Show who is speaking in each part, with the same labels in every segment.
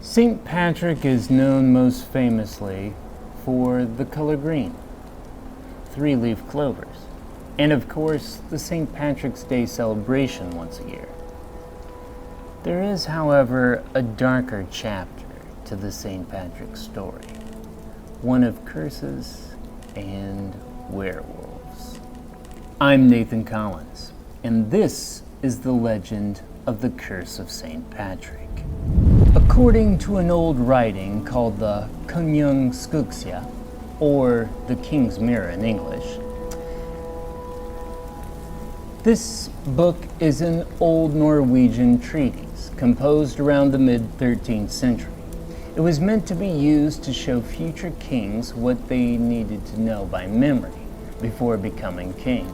Speaker 1: Saint Patrick is known most famously for the color green, three-leaf clovers, and of course the St. Patrick's Day celebration once a year. There is, however, a darker chapter to the St. Patrick story, one of curses and werewolves. I'm Nathan Collins, and this is the legend of the Curse of St. Patrick. According to an old writing called the Kunyung Skuksya, or the King's Mirror in English, this book is an old Norwegian treatise composed around the mid-13th century. It was meant to be used to show future kings what they needed to know by memory before becoming king.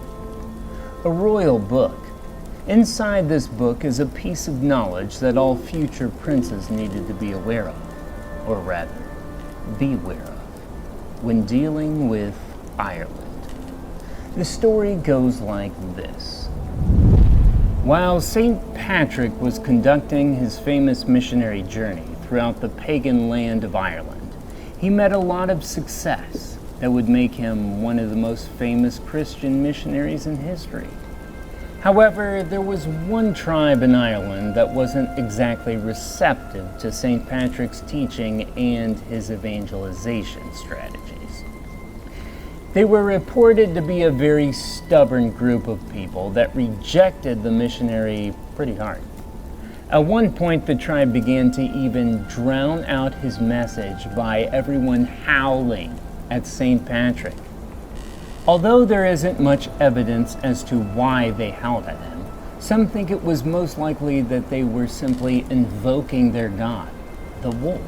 Speaker 1: A royal book. Inside this book is a piece of knowledge that all future princes needed to be aware of, or rather, beware of, when dealing with Ireland. The story goes like this. While St. Patrick was conducting his famous missionary journey throughout the pagan land of Ireland, he met a lot of success that would make him one of the most famous Christian missionaries in history. However, there was one tribe in Ireland that wasn't exactly receptive to St. Patrick's teaching and his evangelization strategies. They were reported to be a very stubborn group of people that rejected the missionary pretty hard. At one point, the tribe began to even drown out his message by everyone howling at St. Patrick. Although there isn't much evidence as to why they howled at him, some think it was most likely that they were simply invoking their god, the wolf,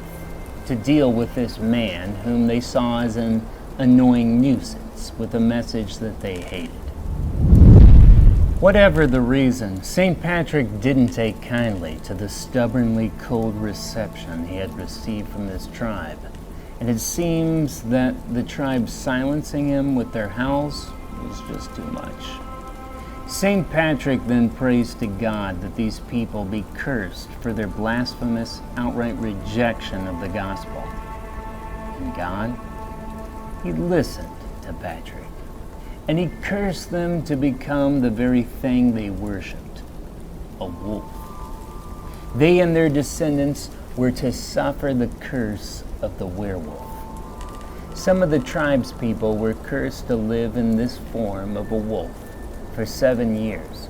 Speaker 1: to deal with this man whom they saw as an annoying nuisance with a message that they hated. Whatever the reason, St. Patrick didn't take kindly to the stubbornly cold reception he had received from this tribe. And it seems that the tribe silencing him with their howls was just too much. St. Patrick then prays to God that these people be cursed for their blasphemous, outright rejection of the gospel. And God, he listened to Patrick, and he cursed them to become the very thing they worshipped, a wolf. They and their descendants were to suffer the curse of the werewolf. Some of the tribe's people were cursed to live in this form of a wolf for 7 years,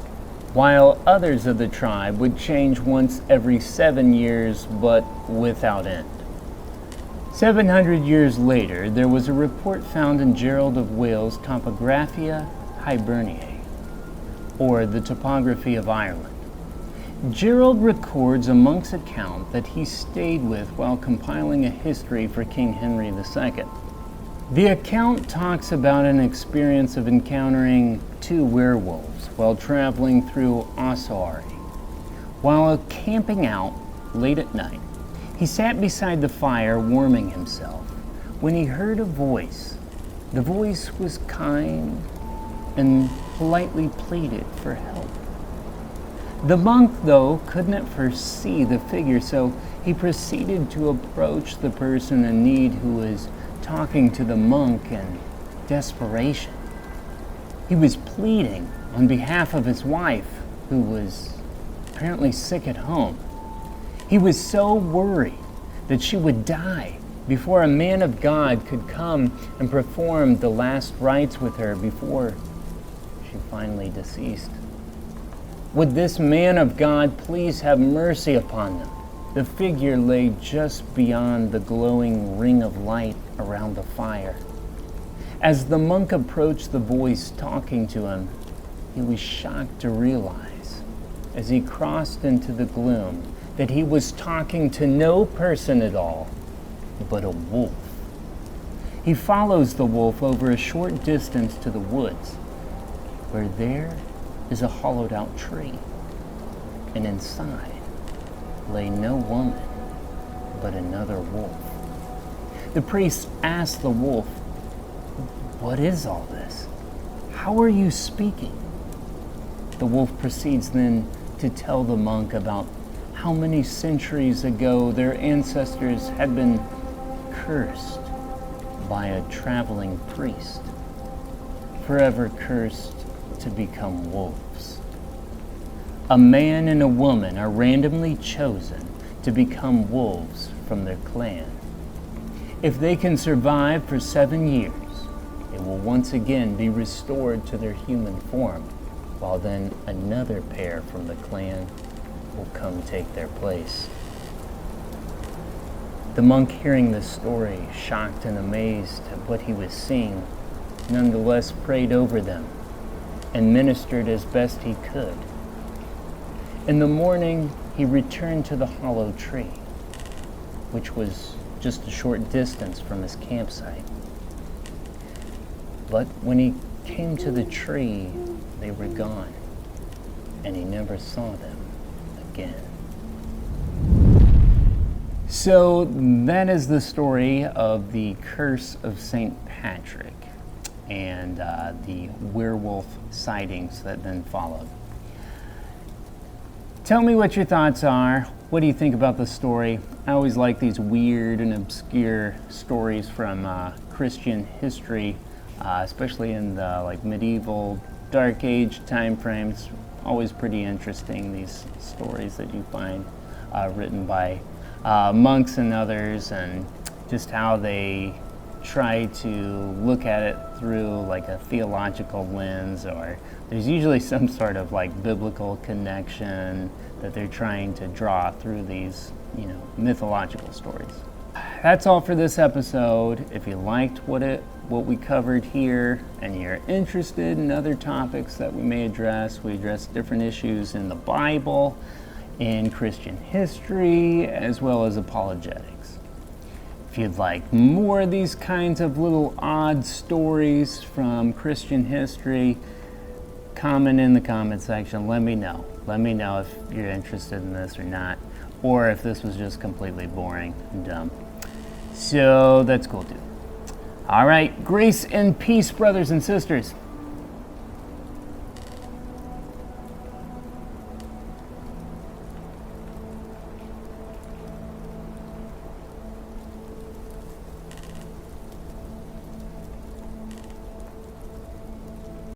Speaker 1: while others of the tribe would change once every 7 years, but without end. 700 years later, there was a report found in Gerald of Wales' Topographia Hiberniae, or the Topography of Ireland. Gerald records a monk's account that he stayed with while compiling a history for King Henry II. The account talks about an experience of encountering 2 werewolves while traveling through Ossory. While camping out late at night, he sat beside the fire warming himself when he heard a voice. The voice was kind and politely pleaded for help. The monk, though, couldn't at first see the figure, so he proceeded to approach the person in need who was talking to the monk in desperation. He was pleading on behalf of his wife, who was apparently sick at home. He was so worried that she would die before a man of God could come and perform the last rites with her before she finally deceased. Would this man of God please have mercy upon them? The figure lay just beyond the glowing ring of light around the fire. As the monk approached the voice talking to him, he was shocked to realize, as he crossed into the gloom, that he was talking to no person at all, but a wolf. He follows the wolf over a short distance to the woods, where there is a hollowed-out tree, and inside lay no woman, but another wolf. The priest asked the wolf, "What is all this? How are you speaking?" The wolf proceeds then to tell the monk about how many centuries ago their ancestors had been cursed by a traveling priest, forever cursed to become wolves. A man and a woman are randomly chosen to become wolves from their clan. If they can survive for 7 years, they will once again be restored to their human form, while then another pair from the clan will come take their place. The monk, hearing this story, shocked and amazed at what he was seeing, nonetheless prayed over them and ministered as best he could. In the morning, he returned to the hollow tree, which was just a short distance from his campsite. But when he came to the tree, they were gone, and he never saw them again. So that is the story of the curse of St. Patrick and the werewolf sightings that then followed. Tell me what your thoughts are. What do you think about the story? I always like these weird and obscure stories from Christian history, especially in the medieval, Dark Age time frames. Always pretty interesting, these stories that you find written by monks and others, and just how they try to look at it through a theological lens, or there's usually some sort of biblical connection that they're trying to draw through these mythological stories. That's all for this episode. If you liked what we covered here and you're interested in other topics that we may address, we address different issues in the Bible, in Christian history, as well as apologetics. If you'd like more of these kinds of little odd stories from Christian history, comment in the comment section. Let me know. Let me know if you're interested in this or not, or if this was just completely boring and dumb. So that's cool too. All right, grace and peace, brothers and sisters.